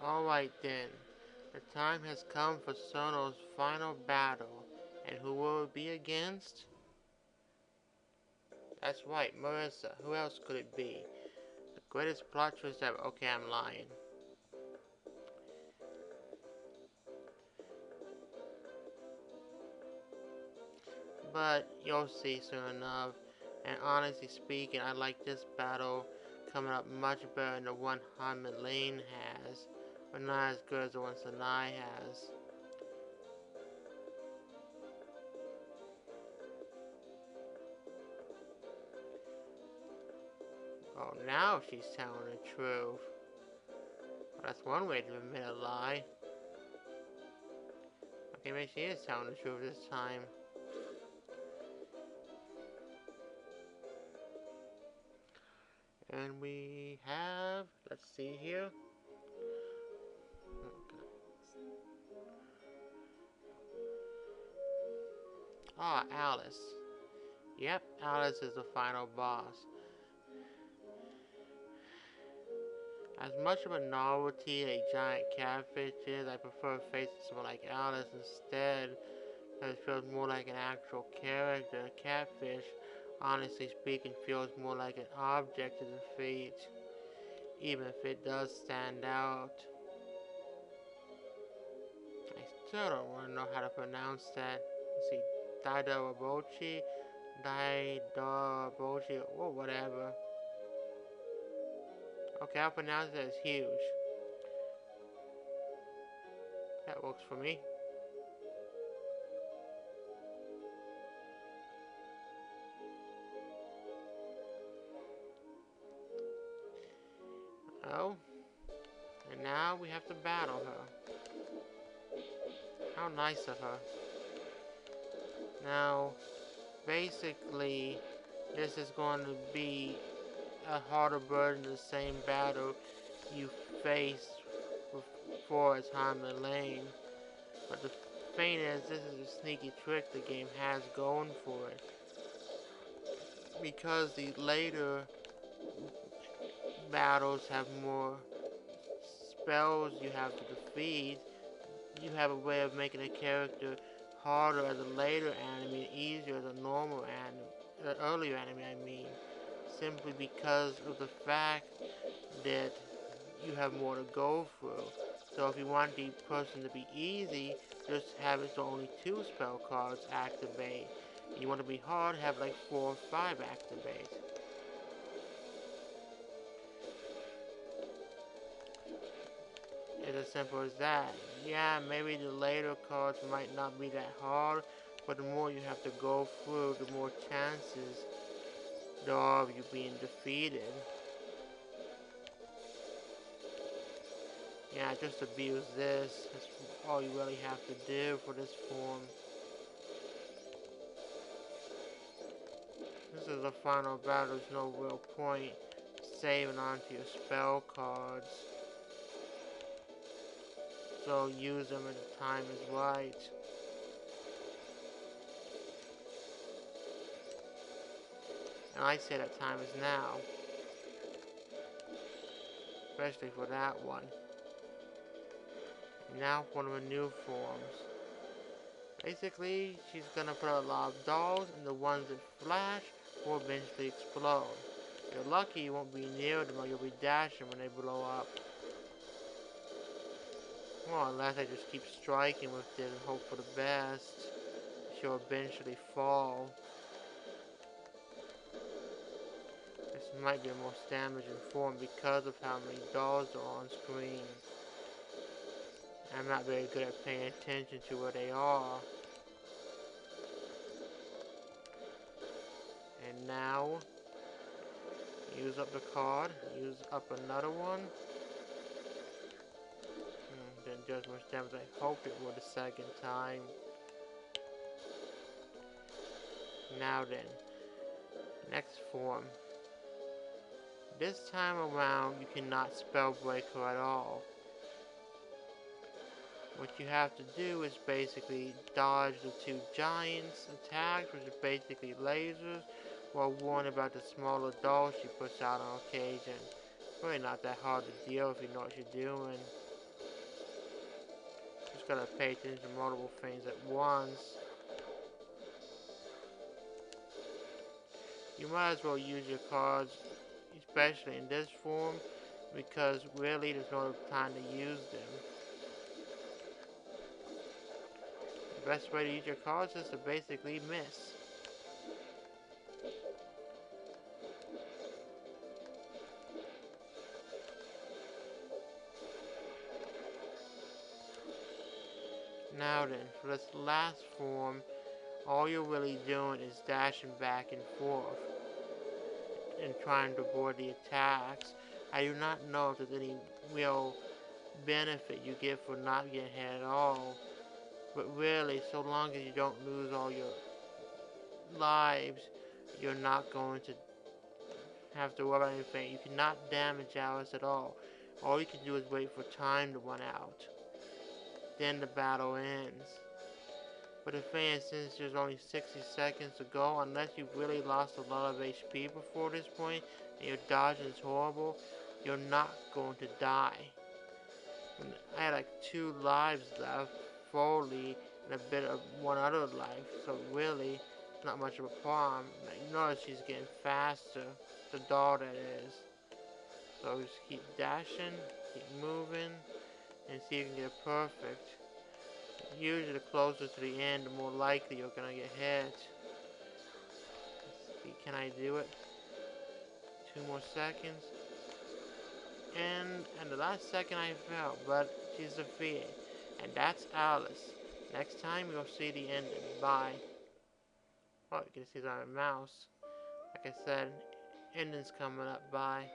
Alright then, the time has come for Cirno's final battle, and who will it be against? That's right, Marissa. Who else could it be? The greatest plot twist ever. Okay, I'm lying. But you'll see soon enough. And honestly speaking, I like this battle coming up much better than the one Lane has, but not as good as the one Sanai has. Oh, now she's telling the truth. Well, that's one way to admit a lie. Okay, maybe she is telling the truth this time. And we have, let's see here. Ah, Alice. Yep, Alice is the final boss. As much of a novelty a giant catfish is, I prefer facing someone like Alice instead, because it feels more like an actual character. A catfish, honestly speaking, feels more like an object to defeat, even if it does stand out. I still don't want to know how to pronounce that. Let's see, Daidabochi, or whatever. Okay, I'll pronounce it as huge. That works for me. Oh, and now we have to battle her. How nice of her. Now, basically, this is going to be a harder burden the same battle you faced before as Hyman Lane. But the thing is, this is a sneaky trick the game has going for it. Because the later battles have more spells you have to defeat, you have a way of making a character harder as a later enemy and easier as a normal enemy, earlier enemy I mean, simply because of the fact that you have more to go through. So if you want the person to be easy, just have it so only 2 spell cards activate. You want to be hard, have like 4 or 5 activate. It's as simple as that. Yeah, maybe the later cards might not be that hard, but the more you have to go through, the more chances there are of you being defeated. Yeah, just abuse this. That's all you really have to do for this form. This is the final battle. There's no real point saving onto your spell cards. So use them at the time is right. And I say that time is now. Especially for that one. And now for one of the new forms. Basically, she's gonna put a lot of dolls, and the ones that flash will eventually explode. If you're lucky, you won't be near them, or you'll be dashing when they blow up. Well, unless I just keep striking with it and hope for the best. She'll eventually fall. This might be the most damaging form because of how many dolls are on screen. I'm not very good at paying attention to where they are. And now, use up the card, use up another one. Didn't do as much damage as I hoped it would the second time. Now then, next form. This time around, you cannot spell break her at all. What you have to do is basically dodge the 2 giants' attacks, which are basically lasers, while warn about the smaller dolls she puts out on occasion. Really not that hard to deal if you know what you're doing. gotta pay attention to multiple things at once. You might as well use your cards, especially in this form, because really there's no time to use them. The best way to use your cards is to basically miss. Now then, for this last form, all you're really doing is dashing back and forth and trying to avoid the attacks. I do not know if there's any real benefit you get for not getting hit at all, but really, so long as you don't lose all your lives, you're not going to have to worry about anything. You cannot damage Alice at all. All you can do is wait for time to run out. Then the battle ends. But the thing is, since there's only 60 seconds to go, unless you've really lost a lot of HP before this point, and your dodging is horrible, you're not going to die. I had like 2 lives left, fully, and a bit of 1 other life, so really, it's not much of a problem. Now, you notice she's getting faster, the doll that is. So just keep dashing, keep moving, and see if you can get it perfect. Usually the closer to the end, the more likely you're gonna get hit. Let's see, can I do it? 2 more seconds. And the last second I fell, but she's defeated. And that's Alice. Next time you'll see the ending. Bye. Oh, you can see it's on my mouse. Like I said, ending's coming up. Bye.